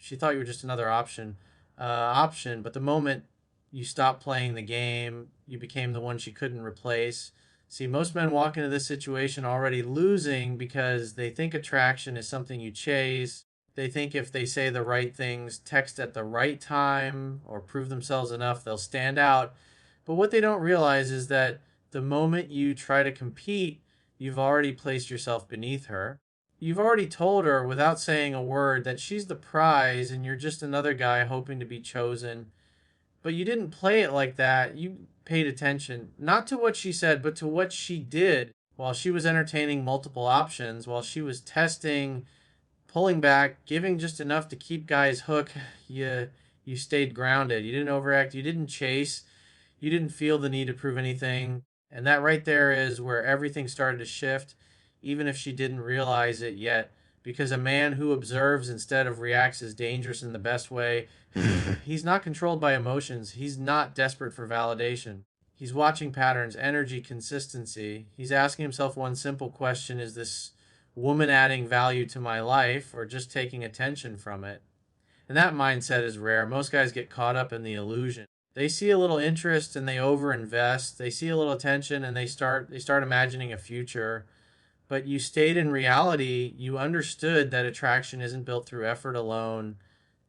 She thought you were just another option. But the moment you stopped playing the game, you became the one she couldn't replace. See, most men walk into this situation already losing because they think attraction is something you chase. They think if they say the right things, text at the right time, or prove themselves enough, they'll stand out. But what they don't realize is that the moment you try to compete, you've already placed yourself beneath her. You've already told her without saying a word that she's the prize and you're just another guy hoping to be chosen. But you didn't play it like that. You paid attention, not to what she said, but to what she did while she was entertaining multiple options, while she was testing, pulling back, giving just enough to keep guys hooked. You stayed grounded. You didn't overact. You didn't chase. You didn't feel the need to prove anything. And that right there is where everything started to shift, even if she didn't realize it yet. Because a man who observes instead of reacts is dangerous in the best way. He's not controlled by emotions. He's not desperate for validation. He's watching patterns, energy, consistency. He's asking himself one simple question: is this woman adding value to my life or just taking attention from it? And that mindset is rare. Most guys get caught up in the illusion. They see a little interest and they overinvest. They see a little attention and they start imagining a future. But you stayed in reality. You understood that attraction isn't built through effort alone.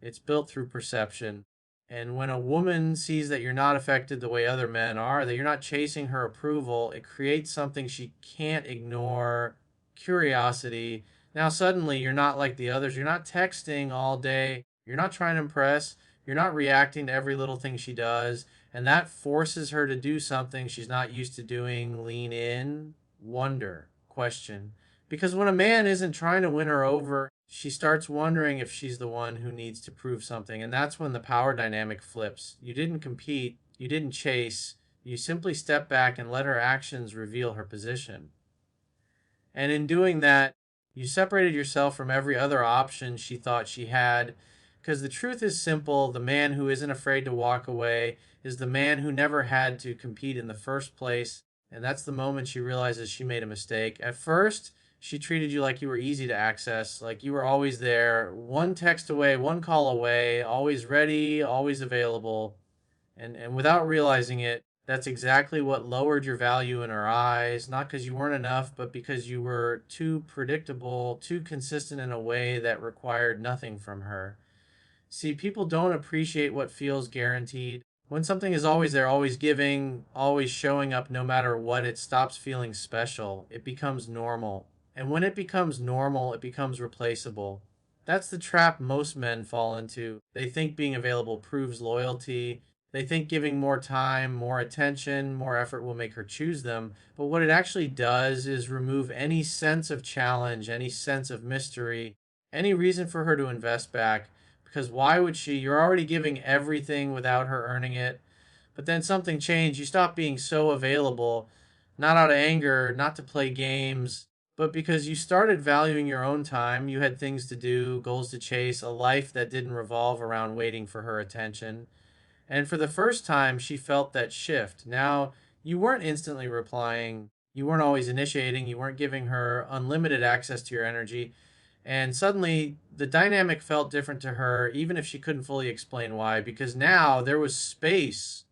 It's built through perception. And when a woman sees that you're not affected the way other men are, that you're not chasing her approval, it creates something she can't ignore: curiosity. Now, suddenly, you're not like the others. You're not texting all day. You're not trying to impress. You're not reacting to every little thing she does. And that forces her to do something she's not used to doing: lean in, wonder, question. Because when a man isn't trying to win her over, she starts wondering if she's the one who needs to prove something. And that's when the power dynamic flips. You didn't compete, you didn't chase, you simply stepped back and let her actions reveal her position. And in doing that, you separated yourself from every other option she thought she had. Because the truth is simple: the man who isn't afraid to walk away is the man who never had to compete in the first place. And that's the moment she realizes she made a mistake. At first, she treated you like you were easy to access, like you were always there, one text away, one call away, always ready, always available. And without realizing it, that's exactly what lowered your value in her eyes, not because you weren't enough, but because you were too predictable, too consistent in a way that required nothing from her. See, people don't appreciate what feels guaranteed. When something is always there, always giving, always showing up no matter what, it stops feeling special. It becomes normal. And when it becomes normal, it becomes replaceable. That's the trap most men fall into. They think being available proves loyalty. They think giving more time, more attention, more effort will make her choose them. But what it actually does is remove any sense of challenge, any sense of mystery, any reason for her to invest back. Because why would she? You're already giving everything without her earning it. But then something changed. You stopped being so available, not out of anger, not to play games, but because you started valuing your own time. You had things to do, goals to chase, a life that didn't revolve around waiting for her attention. And for the first time, she felt that shift. Now, you weren't instantly replying, you weren't always initiating, you weren't giving her unlimited access to your energy. And suddenly, the dynamic felt different to her, even if she couldn't fully explain why, because now there was space.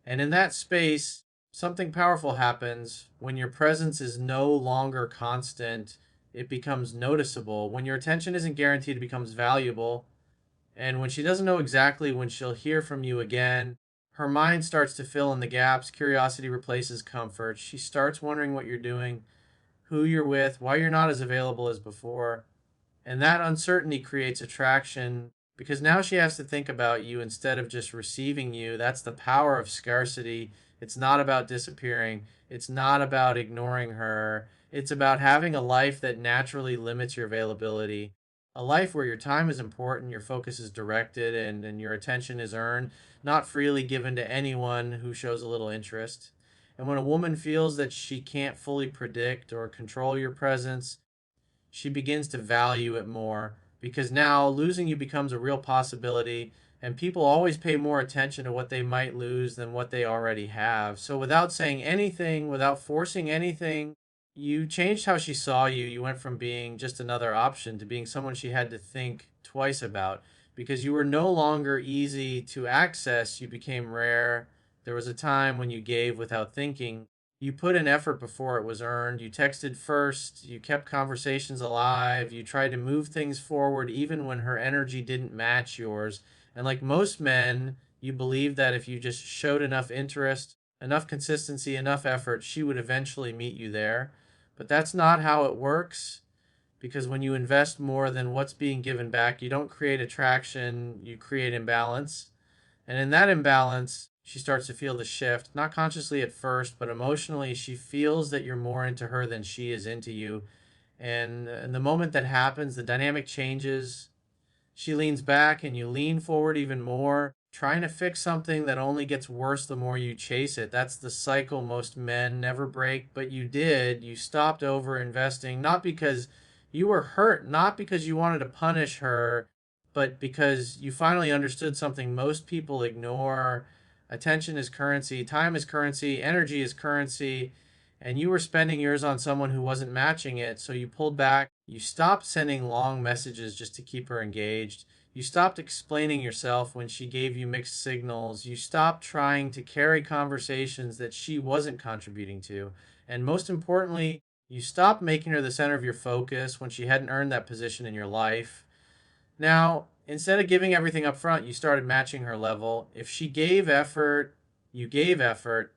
And in that space, something powerful happens. When your presence is no longer constant, it becomes noticeable. When your attention isn't guaranteed, it becomes valuable. And when she doesn't know exactly when she'll hear from you again, her mind starts to fill in the gaps. Curiosity replaces comfort. She starts wondering what you're doing, who you're with, why you're not as available as before. And that uncertainty creates attraction because now she has to think about you instead of just receiving you. That's the power of scarcity. It's not about disappearing, it's not about ignoring her. It's about having a life that naturally limits your availability. A life where your time is important, your focus is directed, and your attention is earned, not freely given to anyone who shows a little interest. And when a woman feels that she can't fully predict or control your presence, she begins to value it more because now losing you becomes a real possibility, and people always pay more attention to what they might lose than what they already have. So without saying anything, without forcing anything, you changed how she saw you. You went from being just another option to being someone she had to think twice about, because you were no longer easy to access. You became rare. There was a time when you gave without thinking. You put in effort before it was earned. You texted first. You kept conversations alive. You tried to move things forward even when her energy didn't match yours. And like most men, you believed that if you just showed enough interest, enough consistency, enough effort, she would eventually meet you there. But that's not how it works, because when you invest more than what's being given back, you don't create attraction, you create imbalance. And in that imbalance, she starts to feel the shift, not consciously at first, but emotionally. She feels that you're more into her than she is into you. And in the moment that happens, the dynamic changes. She leans back and you lean forward even more, trying to fix something that only gets worse the more you chase it. That's the cycle most men never break, but you did. You stopped over investing, not because you were hurt, not because you wanted to punish her, but because you finally understood something most people ignore. Attention is currency, time is currency, energy is currency, and you were spending yours on someone who wasn't matching it. So you pulled back. You stopped sending long messages just to keep her engaged. You stopped explaining yourself when she gave you mixed signals. You stopped trying to carry conversations that she wasn't contributing to. And most importantly, you stopped making her the center of your focus when she hadn't earned that position in your life. Now, instead of giving everything up front, you started matching her level. If she gave effort, you gave effort.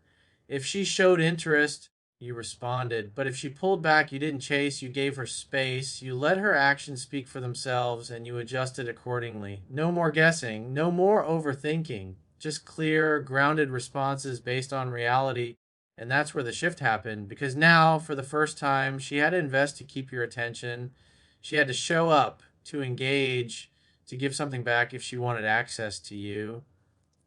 If she showed interest, you responded. But if she pulled back, you didn't chase, you gave her space. You let her actions speak for themselves and you adjusted accordingly. No more guessing, no more overthinking. Just clear, grounded responses based on reality. And that's where the shift happened, because now, for the first time, she had to invest to keep your attention. She had to show up to engage, to give something back if she wanted access to you.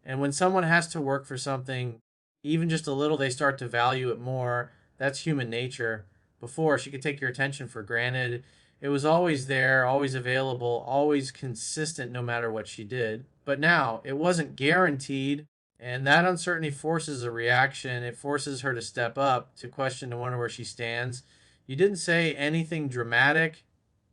And when someone has to work for something, even just a little, they start to value it more. That's human nature. Before, she could take your attention for granted. It was always there, always available, always consistent no matter what she did. But now, it wasn't guaranteed. And that uncertainty forces a reaction. It forces her to step up, to question, to wonder where she stands. You didn't say anything dramatic.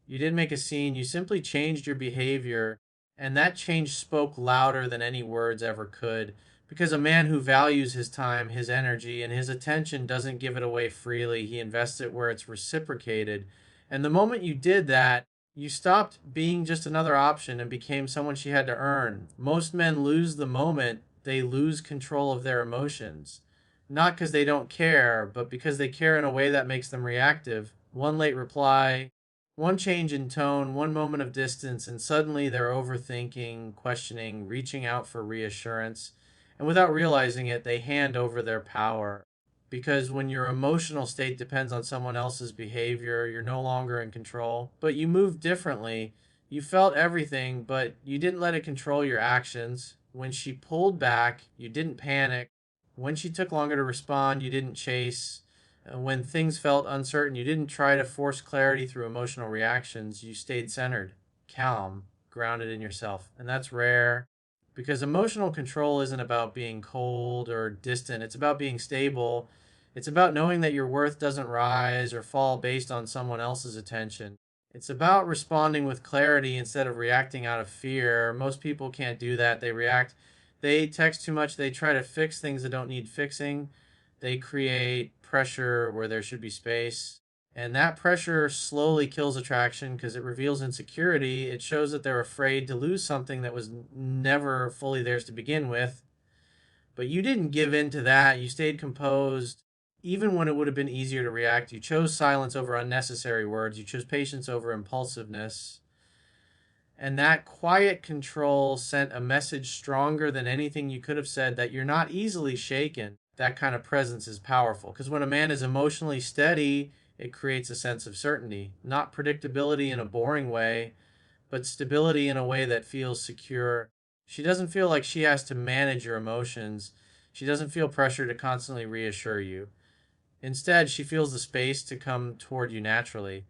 You didn't make a scene. You simply changed your behavior, and that change spoke louder than any words ever could. Because a man who values his time, his energy, and his attention doesn't give it away freely. He invests it where it's reciprocated. And the moment you did that, you stopped being just another option and became someone she had to earn. Most men lose the moment they lose control of their emotions. Not because they don't care, but because they care in a way that makes them reactive. One late reply, one change in tone, one moment of distance, and suddenly they're overthinking, questioning, reaching out for reassurance. And without realizing it, they hand over their power. Because when your emotional state depends on someone else's behavior, you're no longer in control. But you moved differently. You felt everything, but you didn't let it control your actions. When she pulled back, you didn't panic. When she took longer to respond, you didn't chase. When things felt uncertain, you didn't try to force clarity through emotional reactions. You stayed centered, calm, grounded in yourself. And that's rare, because emotional control isn't about being cold or distant. It's about being stable. It's about knowing that your worth doesn't rise or fall based on someone else's attention. It's about responding with clarity instead of reacting out of fear. Most people can't do that. They react, they text too much, they try to fix things that don't need fixing. They create pressure where there should be space. And that pressure slowly kills attraction because it reveals insecurity. It shows that they're afraid to lose something that was never fully theirs to begin with. But you didn't give in to that. You stayed composed. Even when it would have been easier to react, you chose silence over unnecessary words. You chose patience over impulsiveness. And that quiet control sent a message stronger than anything you could have said, that you're not easily shaken. That kind of presence is powerful, because when a man is emotionally steady, it creates a sense of certainty, not predictability in a boring way, but stability in a way that feels secure. She doesn't feel like she has to manage your emotions. She doesn't feel pressure to constantly reassure you. Instead, she feels the space to come toward you naturally.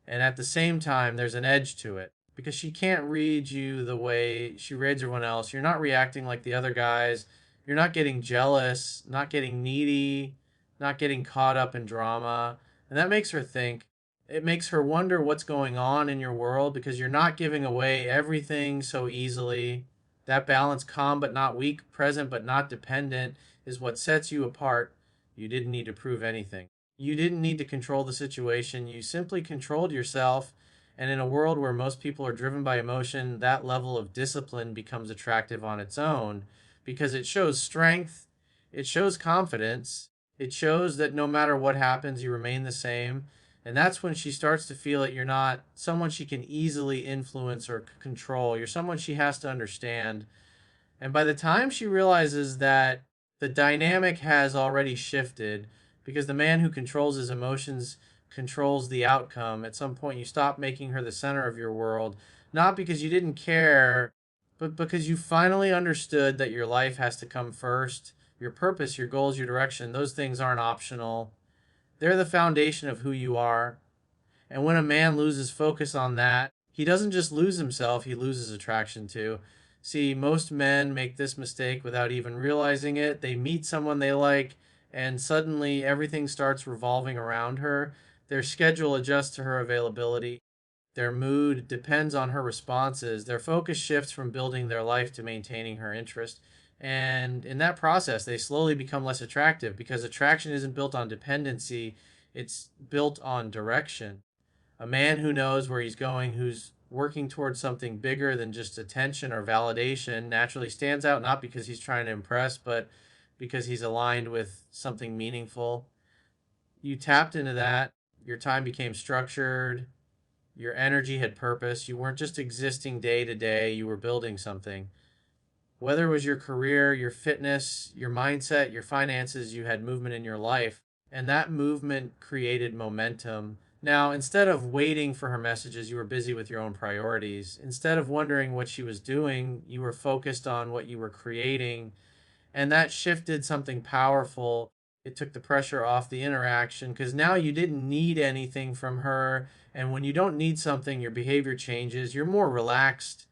And at the same time, there's an edge to it, because she can't read you the way she reads everyone else. You're not reacting like the other guys. You're not getting jealous, not getting needy, not getting caught up in drama. And that makes her think, It makes her wonder what's going on in your world because you're not giving away everything so easily. That balance, calm but not weak, present but not dependent, is what sets you apart. You didn't need to prove anything. You didn't need to control the situation. You simply controlled yourself. And in a world where most people are driven by emotion, that level of discipline becomes attractive on its own because it shows strength, it shows confidence, it shows that no matter what happens, you remain the same. And that's when she starts to feel that you're not someone she can easily influence or control. You're someone she has to understand. And by the time she realizes that the dynamic has already shifted, because the man who controls his emotions controls the outcome, at some point you stop making her the center of your world, not because you didn't care, but because you finally understood that your life has to come first. Your purpose, your goals, your direction, those things aren't optional. They're the foundation of who you are. And when a man loses focus on that, he doesn't just lose himself, he loses attraction too. See, most men make this mistake without even realizing it. They meet someone they like, and suddenly everything starts revolving around her. Their schedule adjusts to her availability. Their mood depends on her responses. Their focus shifts from building their life to maintaining her interest. And in that process, they slowly become less attractive because attraction isn't built on dependency, it's built on direction. A man who knows where he's going, who's working towards something bigger than just attention or validation, naturally stands out not because he's trying to impress, but because he's aligned with something meaningful. You tapped into that. Your time became structured. Your energy had purpose. You weren't just existing day to day, you were building something. Whether it was your career, your fitness, your mindset, your finances, you had movement in your life. And that movement created momentum. Now, instead of waiting for her messages, you were busy with your own priorities. Instead of wondering what she was doing, you were focused on what you were creating. And that shifted something powerful. It took the pressure off the interaction because now you didn't need anything from her. And when you don't need something, your behavior changes. You're more relaxed,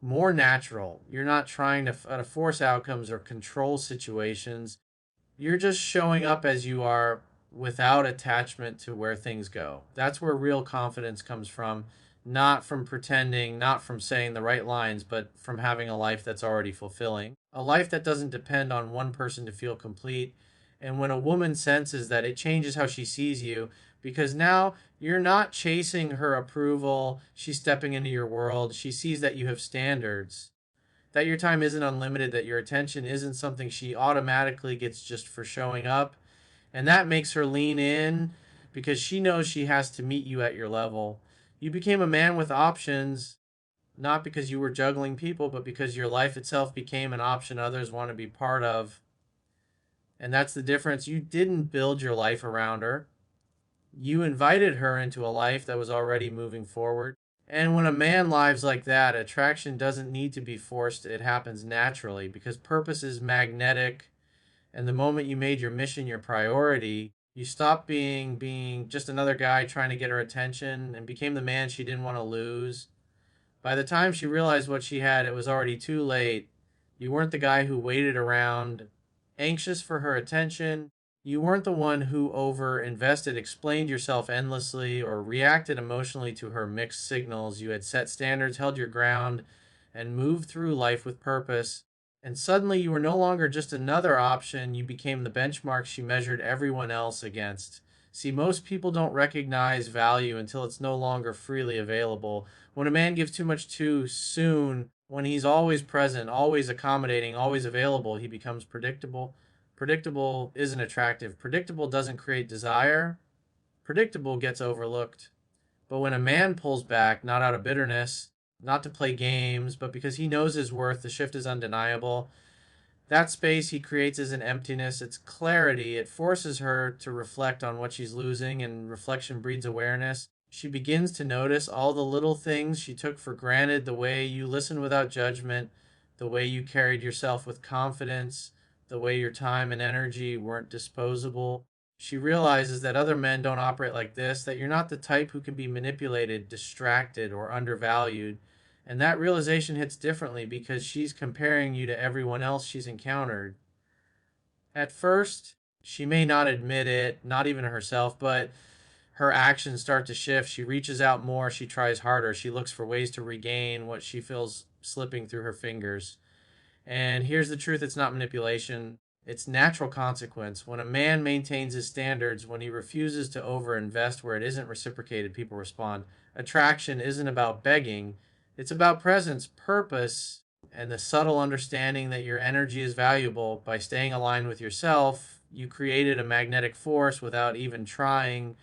more natural. You're not trying to force outcomes or control situations. You're just showing up as you are without attachment to where things go. That's where real confidence comes from, not from pretending, not from saying the right lines, but from having a life that's already fulfilling. A life that doesn't depend on one person to feel complete. And when a woman senses that, it changes how she sees you because now you're not chasing her approval. She's stepping into your world. She sees that you have standards, that your time isn't unlimited, that your attention isn't something she automatically gets just for showing up. And that makes her lean in because she knows she has to meet you at your level. You became a man with options, not because you were juggling people, but because your life itself became an option others want to be part of. And that's the difference. You didn't build your life around her. You invited her into a life that was already moving forward. And when a man lives like that, attraction doesn't need to be forced. It happens naturally because purpose is magnetic. And the moment you made your mission your priority, you stopped being just another guy trying to get her attention and became the man she didn't want to lose. By the time she realized what she had, it was already too late. You weren't the guy who waited around, anxious for her attention. You weren't the one who over invested, explained yourself endlessly, or reacted emotionally to her mixed signals. You had set standards, held your ground, and moved through life with purpose. And suddenly you were no longer just another option. You became the benchmark she measured everyone else against. See, most people don't recognize value until it's no longer freely available. When a man gives too much too soon, when he's always present, always accommodating, always available, he becomes predictable. Predictable isn't attractive. Predictable doesn't create desire. Predictable gets overlooked. But when a man pulls back, not out of bitterness, not to play games, but because he knows his worth, the shift is undeniable. That space he creates is an emptiness. It's clarity. It forces her to reflect on what she's losing, and reflection breeds awareness. She begins to notice all the little things she took for granted, the way you listened without judgment, the way you carried yourself with confidence, the way your time and energy weren't disposable. She realizes that other men don't operate like this, that you're not the type who can be manipulated, distracted, or undervalued. And that realization hits differently because she's comparing you to everyone else she's encountered. At first, she may not admit it, not even herself, but her actions start to shift. She reaches out more, she tries harder, she looks for ways to regain what she feels slipping through her fingers. And here's the truth, it's not manipulation, it's natural consequence. When a man maintains his standards, when he refuses to overinvest where it isn't reciprocated, people respond. Attraction isn't about begging, it's about presence, purpose, and the subtle understanding that your energy is valuable. By staying aligned with yourself, you created a magnetic force without even trying.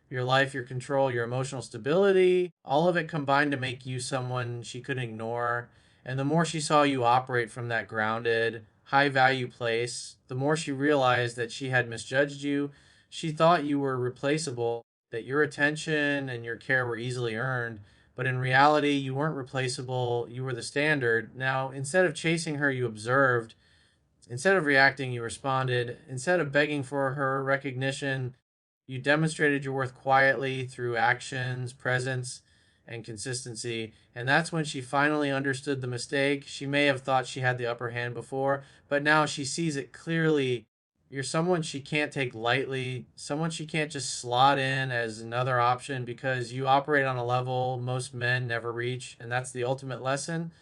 Your life, your control, your emotional stability, all of it combined to make you someone she couldn't ignore. And the more she saw you operate from that grounded, high value place, the more she realized that she had misjudged you. She thought you were replaceable, that your attention and your care were easily earned. But in reality, you weren't replaceable. You were the standard. Now, instead of chasing her, you observed. Instead of reacting, you responded. Instead of begging for her recognition, you demonstrated your worth quietly through actions, presence, and consistency. And that's when she finally understood the mistake. She may have thought she had the upper hand before, but now she sees it clearly. You're someone she can't take lightly, someone she can't just slot in as another option, because you operate on a level most men never reach. And that's the ultimate lesson.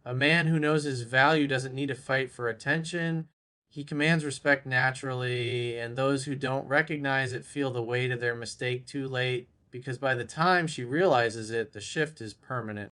A man who knows his value doesn't need to fight for attention. He commands respect naturally, and those who don't recognize it feel the weight of their mistake too late, because by the time she realizes it, the shift is permanent.